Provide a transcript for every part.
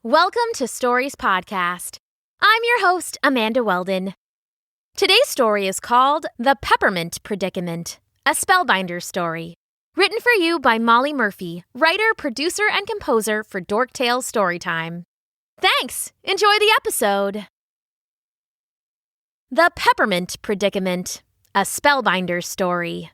Welcome to Stories Podcast. I'm your host, Amanda Weldin. Today's story is called The Peppermint Predicament, a Spellbinders story. Written for you by Molly Murphy, writer, producer, and composer for Dorktales Storytime. Thanks! Enjoy the episode! The Peppermint Predicament, a Spellbinders story.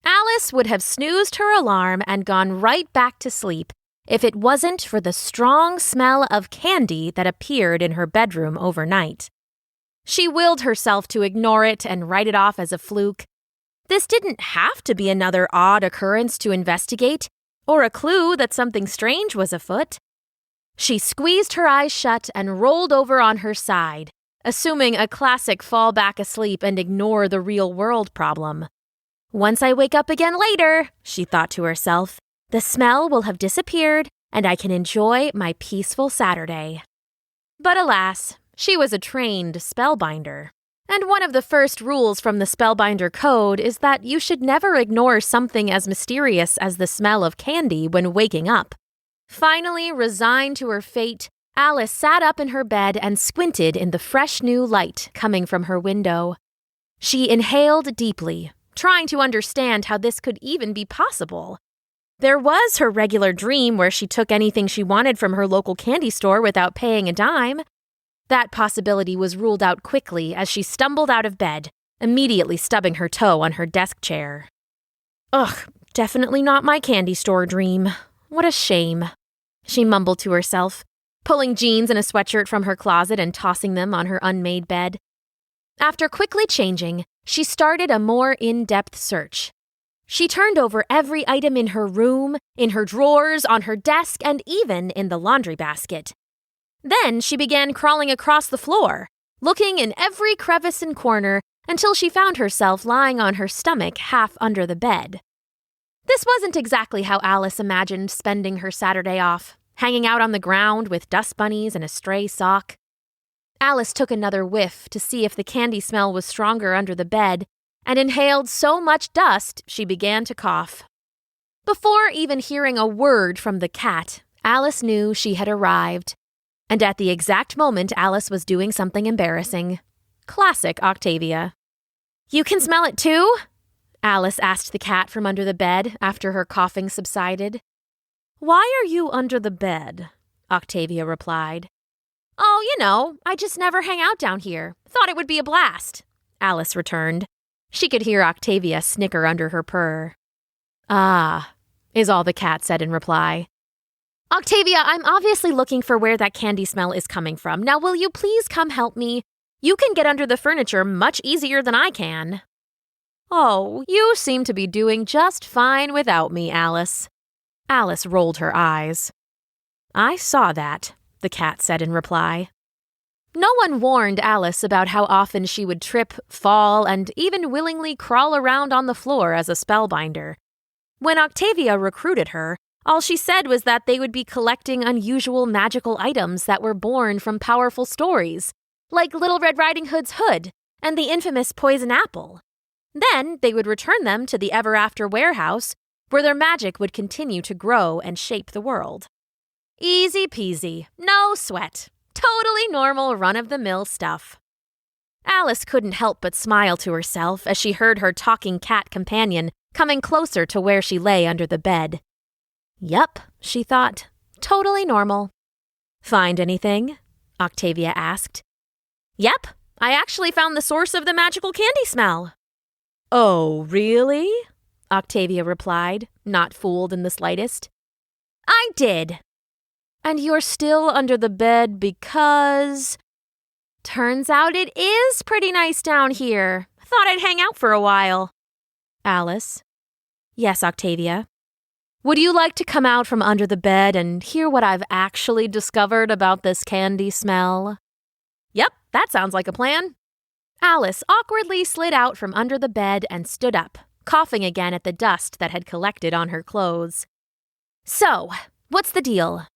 Alice would have snoozed her alarm and gone right back to sleep if it wasn't for the strong smell of candy that appeared in her bedroom overnight. She willed herself to ignore it and write it off as a fluke. This didn't have to be another odd occurrence to investigate, or a clue that something strange was afoot. She squeezed her eyes shut and rolled over on her side, assuming a classic fall back asleep and ignore the real-world problem. Once I wake up again later, she thought to herself, the smell will have disappeared, and I can enjoy my peaceful Saturday. But alas, she was a trained spellbinder. And one of the first rules from the Spellbinder Code is that you should never ignore something as mysterious as the smell of candy when waking up. Finally, resigned to her fate, Alice sat up in her bed and squinted in the fresh new light coming from her window. She inhaled deeply, trying to understand how this could even be possible. There was her regular dream where she took anything she wanted from her local candy store without paying a dime. That possibility was ruled out quickly as she stumbled out of bed, immediately stubbing her toe on her desk chair. Ugh, definitely not my candy store dream. What a shame, she mumbled to herself, pulling jeans and a sweatshirt from her closet and tossing them on her unmade bed. After quickly changing, she started a more in-depth search. She turned over every item in her room, in her drawers, on her desk, and even in the laundry basket. Then she began crawling across the floor, looking in every crevice and corner until she found herself lying on her stomach half under the bed. This wasn't exactly how Alice imagined spending her Saturday off, hanging out on the ground with dust bunnies and a stray sock. Alice took another whiff to see if the candy smell was stronger under the bed, and inhaled so much dust she began to cough. Before even hearing a word from the cat, Alice knew she had arrived. And at the exact moment Alice was doing something embarrassing. Classic Octavia. "You can smell it too?" Alice asked the cat from under the bed after her coughing subsided. "Why are you under the bed?" Octavia replied. "Oh, I just never hang out down here. Thought it would be a blast," Alice returned. She could hear Octavia snicker under her purr. "Ah," is all the cat said in reply. "Octavia, I'm obviously looking for where that candy smell is coming from. Now, will you please come help me? You can get under the furniture much easier than I can." "Oh, you seem to be doing just fine without me, Alice." Alice rolled her eyes. "I saw that," the cat said in reply. No one warned Alice about how often she would trip, fall, and even willingly crawl around on the floor as a spellbinder. When Octavia recruited her, all she said was that they would be collecting unusual magical items that were born from powerful stories, like Little Red Riding Hood's hood and the infamous poison apple. Then they would return them to the ever-after warehouse, where their magic would continue to grow and shape the world. Easy peasy, no sweat. Totally normal, run-of-the-mill stuff. Alice couldn't help but smile to herself as she heard her talking cat companion coming closer to where she lay under the bed. Yup, she thought. Totally normal. "Find anything?" Octavia asked. "Yep, I actually found the source of the magical candy smell." "Oh, really?" Octavia replied, not fooled in the slightest. "I did." "And you're still under the bed because—" "Turns out it is pretty nice down here. Thought I'd hang out for a while." "Alice?" "Yes, Octavia." "Would you like to come out from under the bed and hear what I've actually discovered about this candy smell?" "Yep, that sounds like a plan." Alice awkwardly slid out from under the bed and stood up, coughing again at the dust that had collected on her clothes. "So, what's the deal?"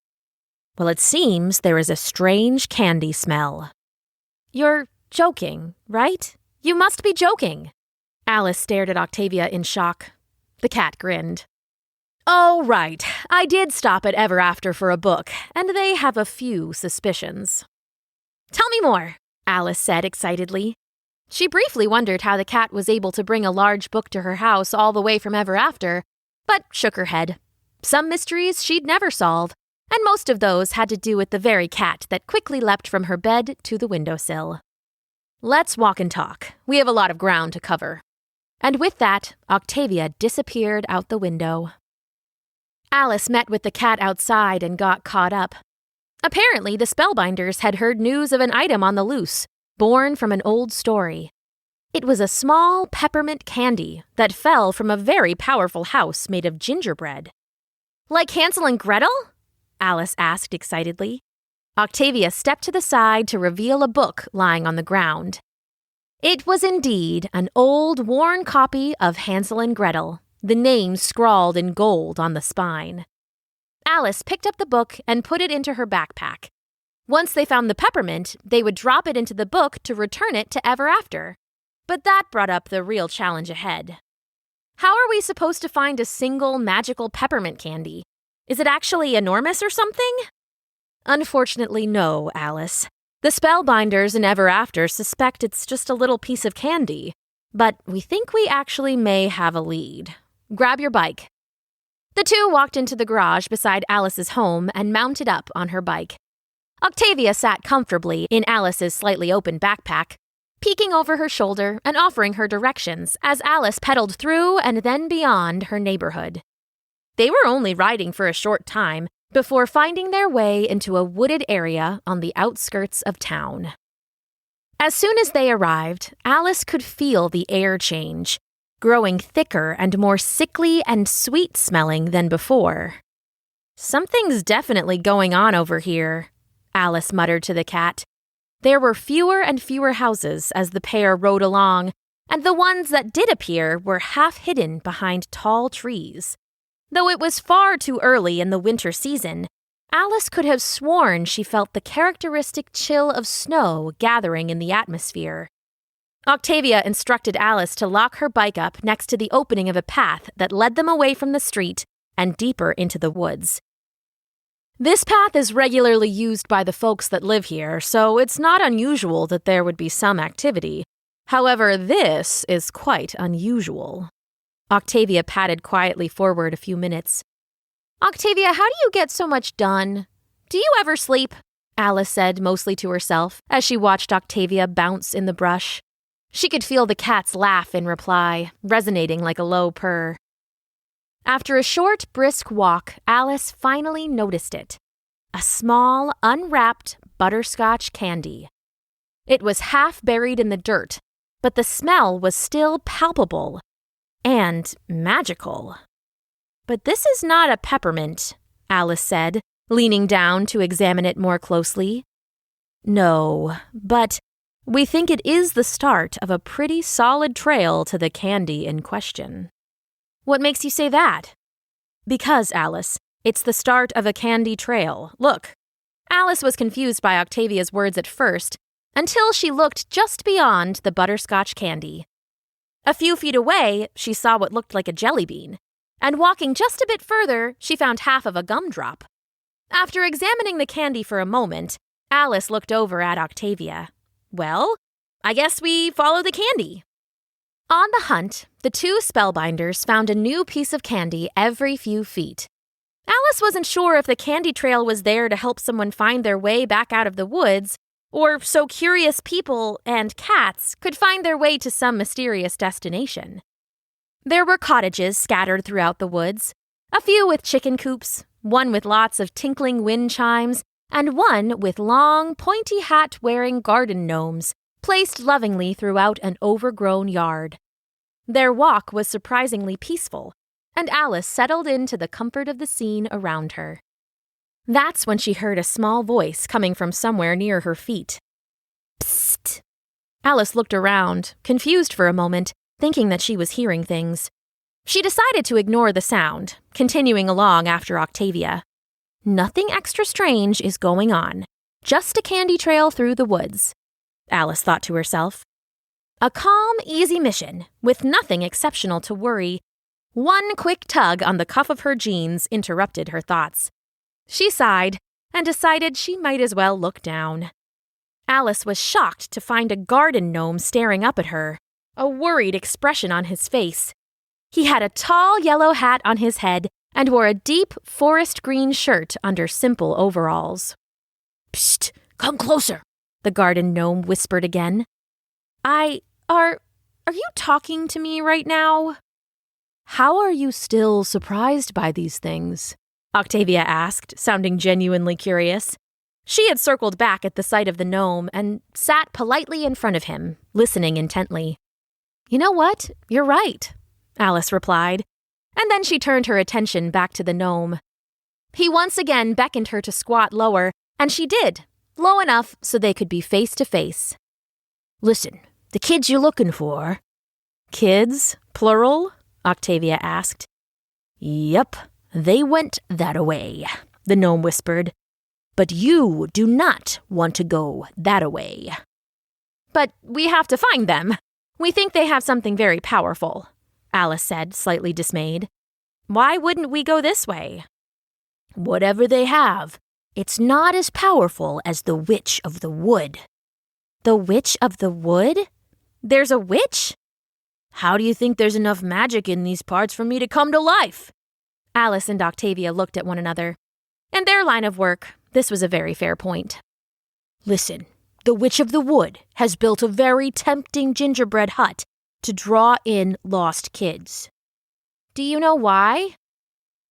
"Well, it seems there is a strange candy smell." "You're joking, right? You must be joking." Alice stared at Octavia in shock. The cat grinned. Oh, right. I did stop at Ever After for a book, and they have a few suspicions. Tell me more, Alice said excitedly. She briefly wondered how the cat was able to bring a large book to her house all the way from Ever After, but shook her head. Some mysteries she'd never solve, and most of those had to do with the very cat that quickly leapt from her bed to the windowsill. Let's walk and talk. We have a lot of ground to cover. And with that, Octavia disappeared out the window. Alice met with the cat outside and got caught up. Apparently, the Spellbinders had heard news of an item on the loose, born from an old story. It was a small peppermint candy that fell from a very powerful house made of gingerbread. Like Hansel and Gretel? Alice asked excitedly. Octavia stepped to the side to reveal a book lying on the ground. It was indeed an old, worn copy of Hansel and Gretel, the names scrawled in gold on the spine. Alice picked up the book and put it into her backpack. Once they found the peppermint, they would drop it into the book to return it to Ever After. But that brought up the real challenge ahead. How are we supposed to find a single magical peppermint candy? Is it actually enormous or something? Unfortunately, no, Alice. The Spellbinders in Ever After suspect it's just a little piece of candy, but we think we actually may have a lead. Grab your bike. The two walked into the garage beside Alice's home and mounted up on her bike. Octavia sat comfortably in Alice's slightly open backpack, peeking over her shoulder and offering her directions as Alice pedaled through and then beyond her neighborhood. They were only riding for a short time before finding their way into a wooded area on the outskirts of town. As soon as they arrived, Alice could feel the air change, growing thicker and more sickly and sweet-smelling than before. Something's definitely going on over here, Alice muttered to the cat. There were fewer and fewer houses as the pair rode along, and the ones that did appear were half hidden behind tall trees. Though it was far too early in the winter season, Alice could have sworn she felt the characteristic chill of snow gathering in the atmosphere. Octavia instructed Alice to lock her bike up next to the opening of a path that led them away from the street and deeper into the woods. This path is regularly used by the folks that live here, so it's not unusual that there would be some activity. However, this is quite unusual. Octavia padded quietly forward a few minutes. Octavia, how do you get so much done? Do you ever sleep? Alice said mostly to herself as she watched Octavia bounce in the brush. She could feel the cat's laugh in reply, resonating like a low purr. After a short, brisk walk, Alice finally noticed it. A small, unwrapped butterscotch candy. It was half buried in the dirt, but the smell was still palpable. And magical. But this is not a peppermint, Alice said, leaning down to examine it more closely. No, but we think it is the start of a pretty solid trail to the candy in question. What makes you say that? Because, Alice, it's the start of a candy trail. Look. Alice was confused by Octavia's words at first, until she looked just beyond the butterscotch candy. A few feet away, she saw what looked like a jelly bean, and walking just a bit further, she found half of a gumdrop. After examining the candy for a moment, Alice looked over at Octavia. Well, I guess we follow the candy. On the hunt, the two Spellbinders found a new piece of candy every few feet. Alice wasn't sure if the candy trail was there to help someone find their way back out of the woods, or so curious people and cats could find their way to some mysterious destination. There were cottages scattered throughout the woods, a few with chicken coops, one with lots of tinkling wind chimes, and one with long, pointy hat-wearing garden gnomes placed lovingly throughout an overgrown yard. Their walk was surprisingly peaceful, and Alice settled into the comfort of the scene around her. That's when she heard a small voice coming from somewhere near her feet. Psst! Alice looked around, confused for a moment, thinking that she was hearing things. She decided to ignore the sound, continuing along after Octavia. Nothing extra strange is going on. Just a candy trail through the woods, Alice thought to herself. A calm, easy mission, with nothing exceptional to worry. One quick tug on the cuff of her jeans interrupted her thoughts. She sighed and decided she might as well look down. Alice was shocked to find a garden gnome staring up at her, a worried expression on his face. He had a tall yellow hat on his head and wore a deep forest green shirt under simple overalls. "Psst, come closer," the garden gnome whispered again. Are you talking to me right now? How are you still surprised by these things? Octavia asked, sounding genuinely curious. She had circled back at the sight of the gnome and sat politely in front of him, listening intently. You know what? You're right, Alice replied, and then she turned her attention back to the gnome. He once again beckoned her to squat lower, and she did, low enough so they could be face to face. "Listen, the kids you're looking for." Kids? Plural? Octavia asked. "Yep, they went that-a-way," the gnome whispered. "But you do not want to go that-a-way." "But we have to find them. We think they have something very powerful," Alice said, slightly dismayed. "Why wouldn't we go this way?" "Whatever they have, it's not as powerful as the Witch of the Wood." The Witch of the Wood? There's a witch? How do you think there's enough magic in these parts for me to come to life? Alice and Octavia looked at one another. In their line of work, this was a very fair point. "Listen, the Witch of the Wood has built a very tempting gingerbread hut to draw in lost kids." "Do you know why?"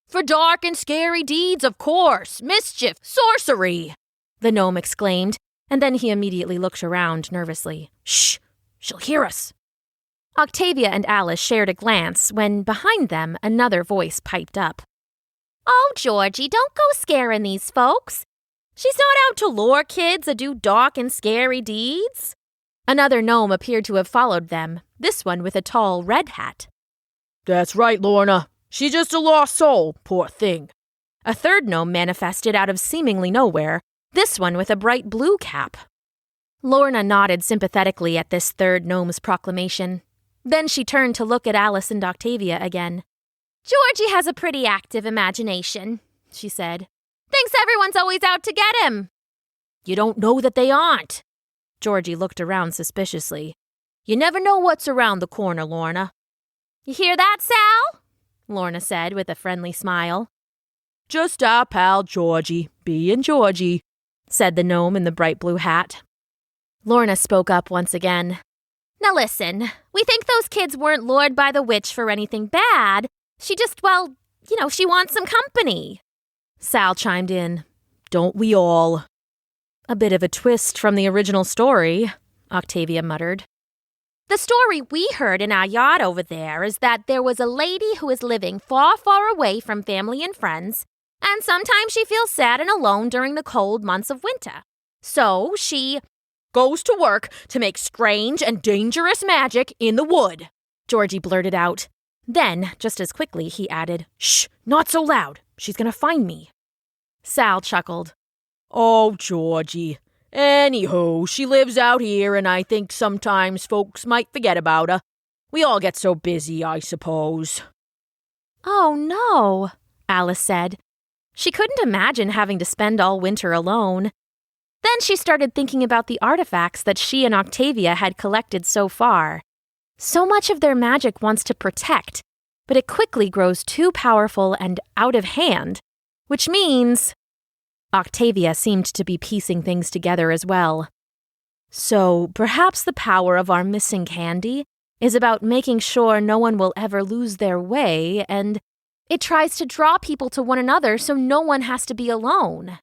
"For dark and scary deeds, of course. Mischief, sorcery," the gnome exclaimed, and then he immediately looked around nervously. "Shh, she'll hear us." Octavia and Alice shared a glance when, behind them, another voice piped up. "Oh, Georgie, don't go scaring these folks. She's not out to lure kids that do dark and scary deeds." Another gnome appeared to have followed them, this one with a tall red hat. "That's right, Lorna. She's just a lost soul, poor thing." A third gnome manifested out of seemingly nowhere, this one with a bright blue cap. Lorna nodded sympathetically at this third gnome's proclamation. Then she turned to look at Alice and Octavia again. "Georgie has a pretty active imagination," she said. "Thinks everyone's always out to get him." "You don't know that they aren't." Georgie looked around suspiciously. "You never know what's around the corner, Lorna." "You hear that, Sal?" Lorna said with a friendly smile. "Just our pal Georgie, being Georgie," said the gnome in the bright blue hat. Lorna spoke up once again. "Now listen, we think those kids weren't lured by the witch for anything bad. She just, she wants some company." Sal chimed in. "Don't we all?" "A bit of a twist from the original story," Octavia muttered. "The story we heard in our yard over there is that there was a lady who is living far, far away from family and friends, and sometimes she feels sad and alone during the cold months of winter. So she goes to work to make strange and dangerous magic in the wood," Georgie blurted out. Then, just as quickly, he added, "Shh, not so loud. She's gonna find me." Sal chuckled. "Oh, Georgie. Anywho, she lives out here, and I think sometimes folks might forget about her. We all get so busy, I suppose." "Oh, no," Alice said. She couldn't imagine having to spend all winter alone. Then she started thinking about the artifacts that she and Octavia had collected so far. So much of their magic wants to protect, but it quickly grows too powerful and out of hand, which means... Octavia seemed to be piecing things together as well. So perhaps the power of our missing candy is about making sure no one will ever lose their way, and it tries to draw people to one another so no one has to be alone.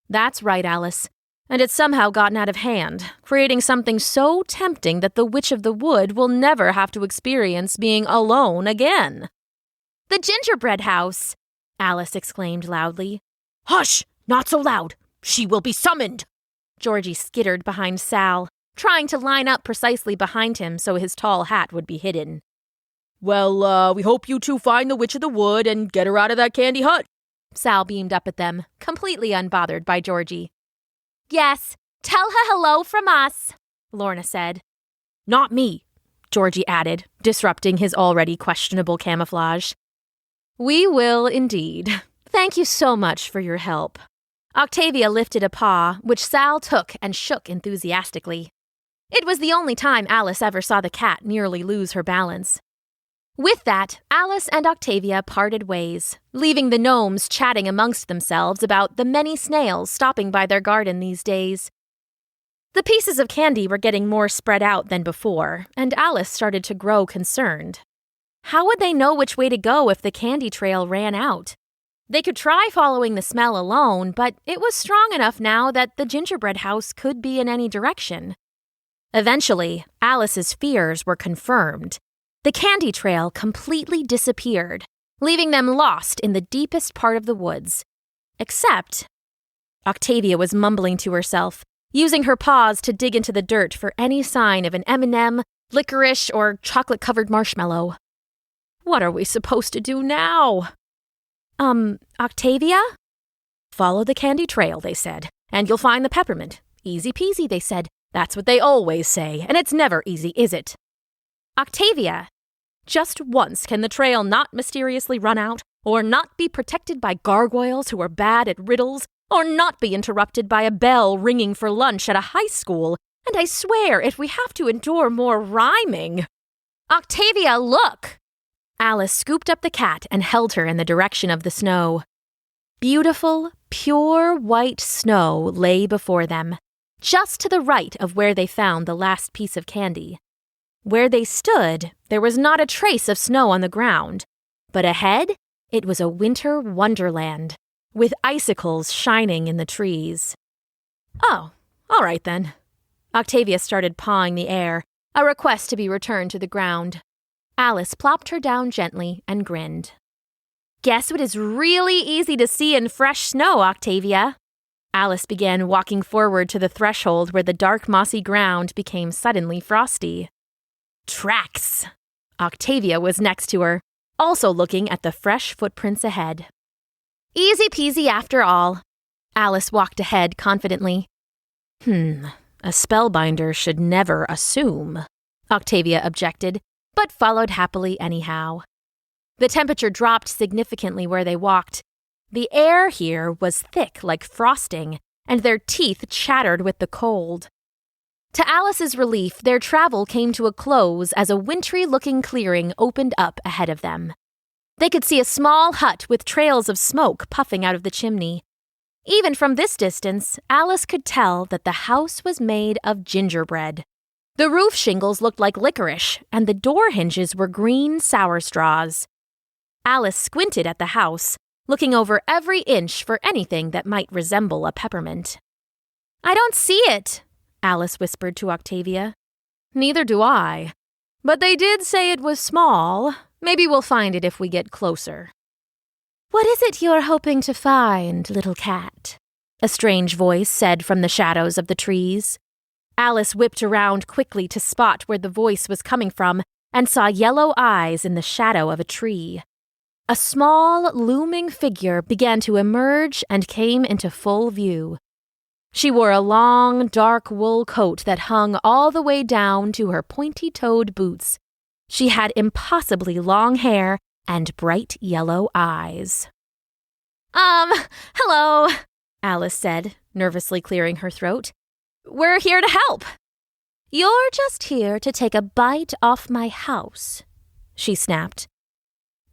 That's right, Alice. And it's somehow gotten out of hand, creating something so tempting that the Witch of the Wood will never have to experience being alone again. "The gingerbread house!" Alice exclaimed loudly. "Hush! Not so loud! She will be summoned!" Georgie skittered behind Sal, trying to line up precisely behind him so his tall hat would be hidden. "Well, we hope you two find the Witch of the Wood and get her out of that candy hut." Sal beamed up at them, completely unbothered by Georgie. "Yes, tell her hello from us," Lorna said. "Not me. Georgie added, disrupting his already questionable camouflage. We will indeed. Thank you so much for your help. Octavia lifted a paw, which Sal took and shook enthusiastically. It was the only time Alice ever saw the cat nearly lose her balance. With that, Alice and Octavia parted ways, leaving the gnomes chatting amongst themselves about the many snails stopping by their garden these days. The pieces of candy were getting more spread out than before, and Alice started to grow concerned. How would they know which way to go if the candy trail ran out? They could try following the smell alone, but it was strong enough now that the gingerbread house could be in any direction. Eventually, Alice's fears were confirmed. The candy trail completely disappeared, leaving them lost in the deepest part of the woods. Except, Octavia was mumbling to herself, using her paws to dig into the dirt for any sign of an M&M, licorice, or chocolate-covered marshmallow. What are we supposed to do now? Octavia? Follow the candy trail, they said, and you'll find the peppermint. Easy peasy, they said. That's what they always say, and it's never easy, is it? Octavia, just once can the trail not mysteriously run out, or not be protected by gargoyles who are bad at riddles, or not be interrupted by a bell ringing for lunch at a high school, and I swear if we have to endure more rhyming. Octavia, look! Alice scooped up the cat and held her in the direction of the snow. Beautiful, pure white snow lay before them, just to the right of where they found the last piece of candy. Where they stood, there was not a trace of snow on the ground, but ahead, it was a winter wonderland, with icicles shining in the trees. Oh, all right then. Octavia started pawing the air, a request to be returned to the ground. Alice plopped her down gently and grinned. Guess what is really easy to see in fresh snow, Octavia? Alice began walking forward to the threshold where the dark mossy ground became suddenly frosty. Tracks! Octavia was next to her, also looking at the fresh footprints ahead. Easy peasy after all. Alice walked ahead confidently. A spellbinder should never assume, Octavia objected, but followed happily anyhow. The temperature dropped significantly where they walked. The air here was thick like frosting, and their teeth chattered with the cold. To Alice's relief, their travel came to a close as a wintry-looking clearing opened up ahead of them. They could see a small hut with trails of smoke puffing out of the chimney. Even from this distance, Alice could tell that the house was made of gingerbread. The roof shingles looked like licorice, and the door hinges were green sour straws. Alice squinted at the house, looking over every inch for anything that might resemble a peppermint. I don't see it, Alice whispered to Octavia. Neither do I. But they did say it was small. Maybe we'll find it if we get closer. What is it you're hoping to find, little cat? A strange voice said from the shadows of the trees. Alice whipped around quickly to spot where the voice was coming from and saw yellow eyes in the shadow of a tree. A small, looming figure began to emerge and came into full view. She wore a long, dark wool coat that hung all the way down to her pointy-toed boots. She had impossibly long hair and bright yellow eyes. Hello, Alice said, nervously clearing her throat. We're here to help. You're just here to take a bite off my house, she snapped.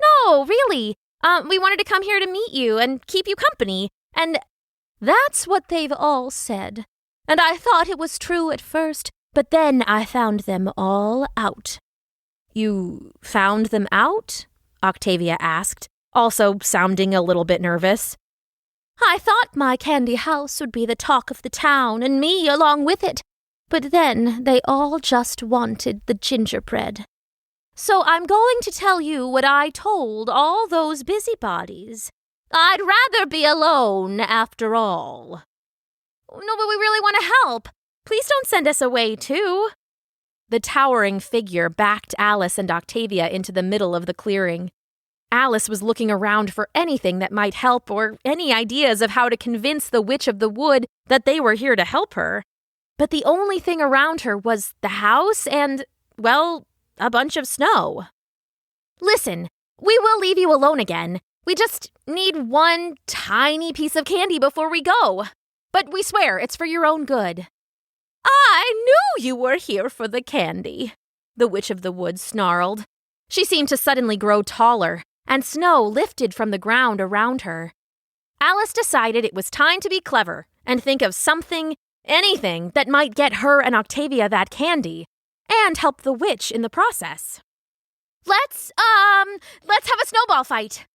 No, really. We wanted to come here to meet you and keep you company, and that's what they've all said. And I thought it was true at first, but then I found them all out. You found them out? Octavia asked, also sounding a little bit nervous. I thought my candy house would be the talk of the town, and me along with it. But then they all just wanted the gingerbread. So I'm going to tell you what I told all those busybodies. I'd rather be alone, after all. No, but we really want to help. Please don't send us away, too. The towering figure backed Alice and Octavia into the middle of the clearing. Alice was looking around for anything that might help or any ideas of how to convince the Witch of the Wood that they were here to help her. But the only thing around her was the house and, well, a bunch of snow. Listen, we will leave you alone again. We just need one tiny piece of candy before we go. But we swear it's for your own good. I knew you were here for the candy, the Witch of the Woods snarled. She seemed to suddenly grow taller, and snow lifted from the ground around her. Alice decided it was time to be clever and think of something, anything, that might get her and Octavia that candy, and help the witch in the process. Let's have a snowball fight.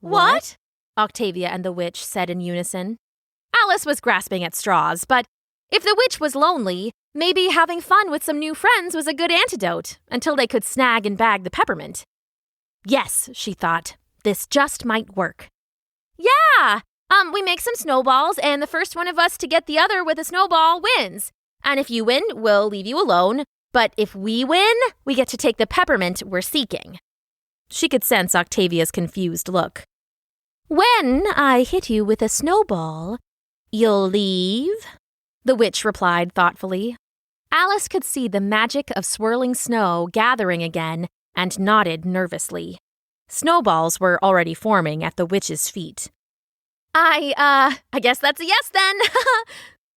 What? Octavia and the witch said in unison. Alice was grasping at straws, but if the witch was lonely, maybe having fun with some new friends was a good antidote until they could snag and bag the peppermint. Yes, she thought, this just might work. Yeah, we make some snowballs, and the first one of us to get the other with a snowball wins. And if you win, we'll leave you alone. But if we win, we get to take the peppermint we're seeking. She could sense Octavia's confused look. When I hit you with a snowball, you'll leave? The witch replied thoughtfully. Alice could see the magic of swirling snow gathering again and nodded nervously. Snowballs were already forming at the witch's feet. I guess that's a yes then,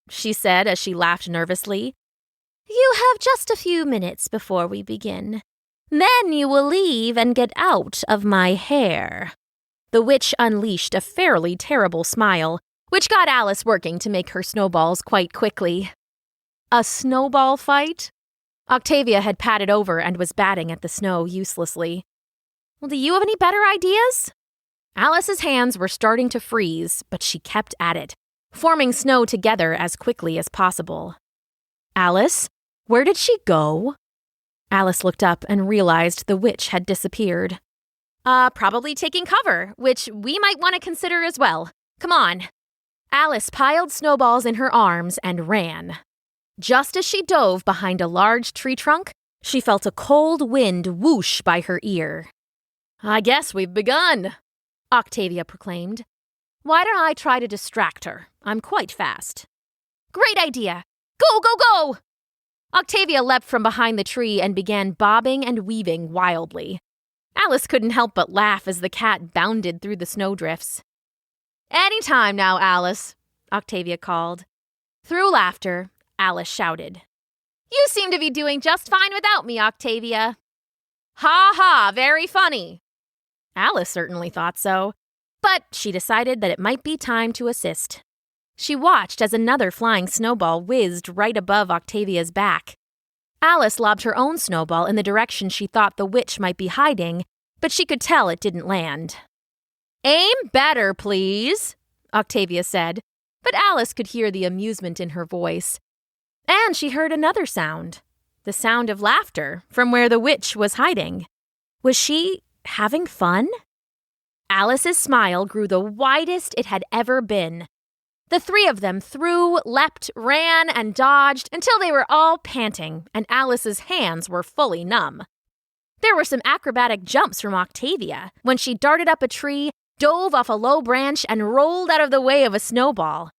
she said as she laughed nervously. You have just a few minutes before we begin. Then you will leave and get out of my hair. The witch unleashed a fairly terrible smile, which got Alice working to make her snowballs quite quickly. A snowball fight? Octavia had padded over and was batting at the snow uselessly. Well, do you have any better ideas? Alice's hands were starting to freeze, but she kept at it, forming snow together as quickly as possible. Alice, where did she go? Alice looked up and realized the witch had disappeared. Probably taking cover, which we might want to consider as well. Come on. Alice piled snowballs in her arms and ran. Just as she dove behind a large tree trunk, she felt a cold wind whoosh by her ear. I guess we've begun, Octavia proclaimed. Why don't I try to distract her? I'm quite fast. Great idea! Go, go, go! Octavia leapt from behind the tree and began bobbing and weaving wildly. Alice couldn't help but laugh as the cat bounded through the snowdrifts. Any time now, Alice, Octavia called. Through laughter, Alice shouted. You seem to be doing just fine without me, Octavia. Ha ha, very funny. Alice certainly thought so, but she decided that it might be time to assist. She watched as another flying snowball whizzed right above Octavia's back. Alice lobbed her own snowball in the direction she thought the witch might be hiding, but she could tell it didn't land. Aim better, please, Octavia said, but Alice could hear the amusement in her voice. And she heard another sound, the sound of laughter from where the witch was hiding. Was she having fun? Alice's smile grew the widest it had ever been. The three of them threw, leapt, ran, and dodged until they were all panting, and Alice's hands were fully numb. There were some acrobatic jumps from Octavia when she darted up a tree, dove off a low branch, and rolled out of the way of a snowball.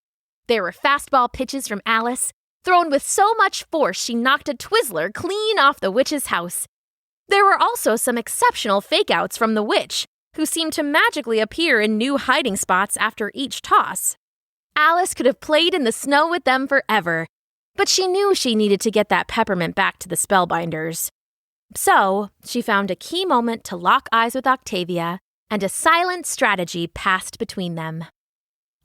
There were fastball pitches from Alice, thrown with so much force she knocked a Twizzler clean off the witch's house. There were also some exceptional fake-outs from the witch, who seemed to magically appear in new hiding spots after each toss. Alice could have played in the snow with them forever, but she knew she needed to get that peppermint back to the Spellbinders. So, she found a key moment to lock eyes with Octavia, and a silent strategy passed between them.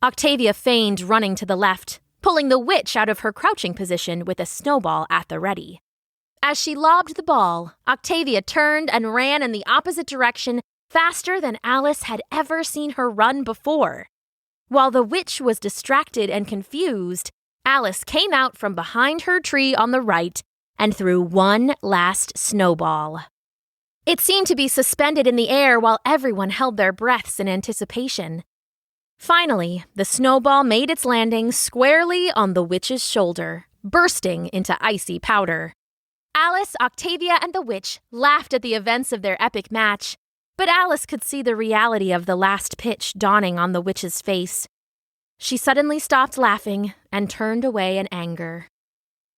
Octavia feigned running to the left, pulling the witch out of her crouching position with a snowball at the ready. As she lobbed the ball, Octavia turned and ran in the opposite direction faster than Alice had ever seen her run before. While the witch was distracted and confused, Alice came out from behind her tree on the right and threw one last snowball. It seemed to be suspended in the air while everyone held their breaths in anticipation. Finally, the snowball made its landing squarely on the witch's shoulder, bursting into icy powder. Alice, Octavia, and the witch laughed at the events of their epic match, but Alice could see the reality of the last pitch dawning on the witch's face. She suddenly stopped laughing and turned away in anger.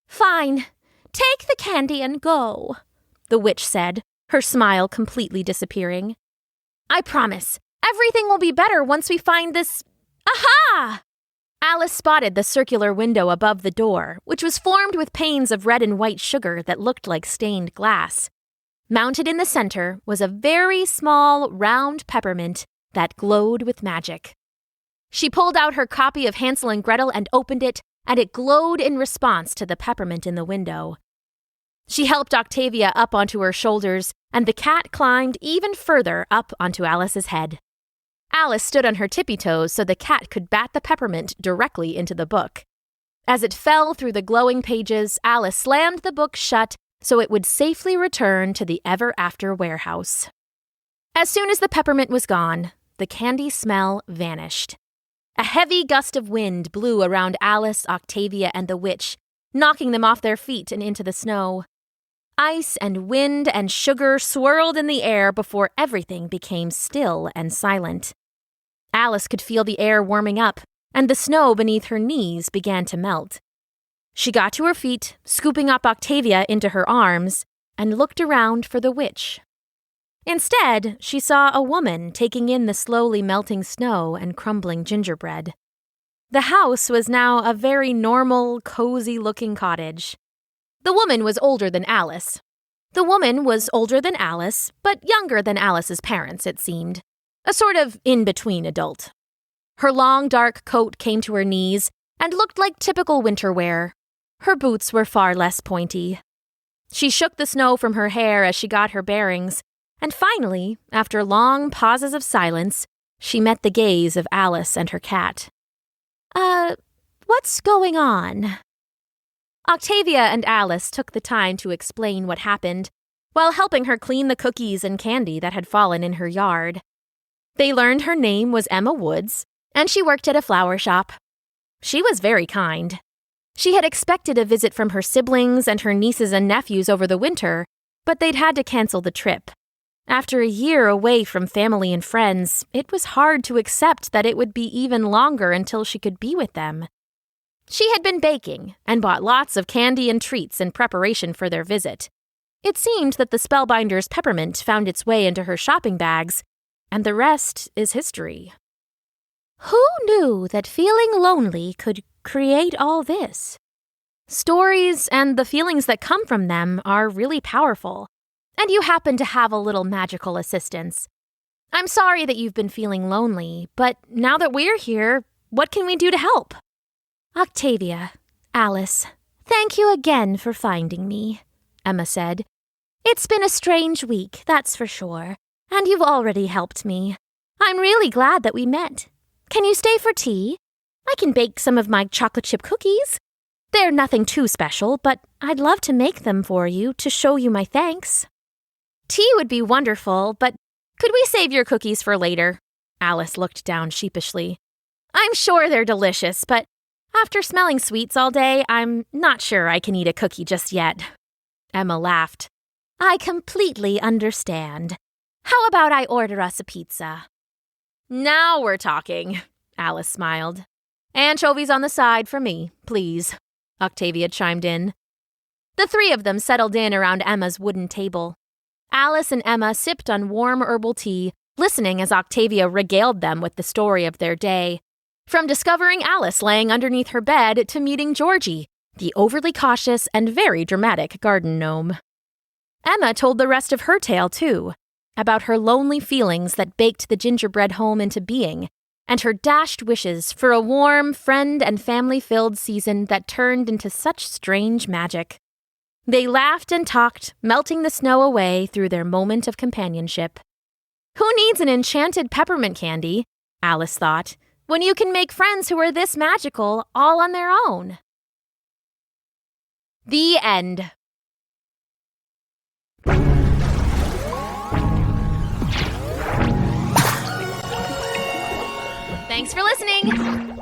Fine, take the candy and go, the witch said, her smile completely disappearing. "I promise, everything will be better once we find this... Aha!" Alice spotted the circular window above the door, which was formed with panes of red and white sugar that looked like stained glass. Mounted in the center was a very small, round peppermint that glowed with magic. She pulled out her copy of Hansel and Gretel and opened it, and it glowed in response to the peppermint in the window. She helped Octavia up onto her shoulders, and the cat climbed even further up onto Alice's head. Alice stood on her tippy toes so the cat could bat the peppermint directly into the book. As it fell through the glowing pages, Alice slammed the book shut so it would safely return to the ever-after warehouse. As soon as the peppermint was gone, the candy smell vanished. A heavy gust of wind blew around Alice, Octavia, and the witch, knocking them off their feet and into the snow. Ice and wind and sugar swirled in the air before everything became still and silent. Alice could feel the air warming up, and the snow beneath her knees began to melt. She got to her feet, scooping up Octavia into her arms, and looked around for the witch. Instead, she saw a woman taking in the slowly melting snow and crumbling gingerbread. The house was now a very normal, cozy-looking cottage. The woman was older than Alice. The woman was older than Alice, but younger than Alice's parents, it seemed. A sort of in-between adult. Her long, dark coat came to her knees and looked like typical winter wear. Her boots were far less pointy. She shook the snow from her hair as she got her bearings, and finally, after long pauses of silence, she met the gaze of Alice and her cat. What's going on?" Octavia and Alice took the time to explain what happened, while helping her clean the cookies and candy that had fallen in her yard. They learned her name was Emma Woods, and she worked at a flower shop. She was very kind. She had expected a visit from her siblings and her nieces and nephews over the winter, but they'd had to cancel the trip. After a year away from family and friends, it was hard to accept that it would be even longer until she could be with them. She had been baking and bought lots of candy and treats in preparation for their visit. It seemed that the Spellbinders' peppermint found its way into her shopping bags, and the rest is history. Who knew that feeling lonely could create all this? Stories and the feelings that come from them are really powerful, and you happen to have a little magical assistance. I'm sorry that you've been feeling lonely, but now that we're here, what can we do to help? Octavia, Alice, thank you again for finding me, Emma said. It's been a strange week, that's for sure, and you've already helped me. I'm really glad that we met. Can you stay for tea? I can bake some of my chocolate chip cookies. They're nothing too special, but I'd love to make them for you to show you my thanks. Tea would be wonderful, but could we save your cookies for later? Alice looked down sheepishly. I'm sure they're delicious, but after smelling sweets all day, I'm not sure I can eat a cookie just yet. Emma laughed. I completely understand. How about I order us a pizza? Now we're talking, Alice smiled. Anchovies on the side for me, please, Octavia chimed in. The three of them settled in around Emma's wooden table. Alice and Emma sipped on warm herbal tea, listening as Octavia regaled them with the story of their day. From discovering Alice laying underneath her bed to meeting Georgie, the overly cautious and very dramatic garden gnome. Emma told the rest of her tale, too, about her lonely feelings that baked the gingerbread home into being, and her dashed wishes for a warm, friend and family-filled season that turned into such strange magic. They laughed and talked, melting the snow away through their moment of companionship. Who needs an enchanted peppermint candy, Alice thought, when you can make friends who are this magical all on their own? The end. Thanks for listening.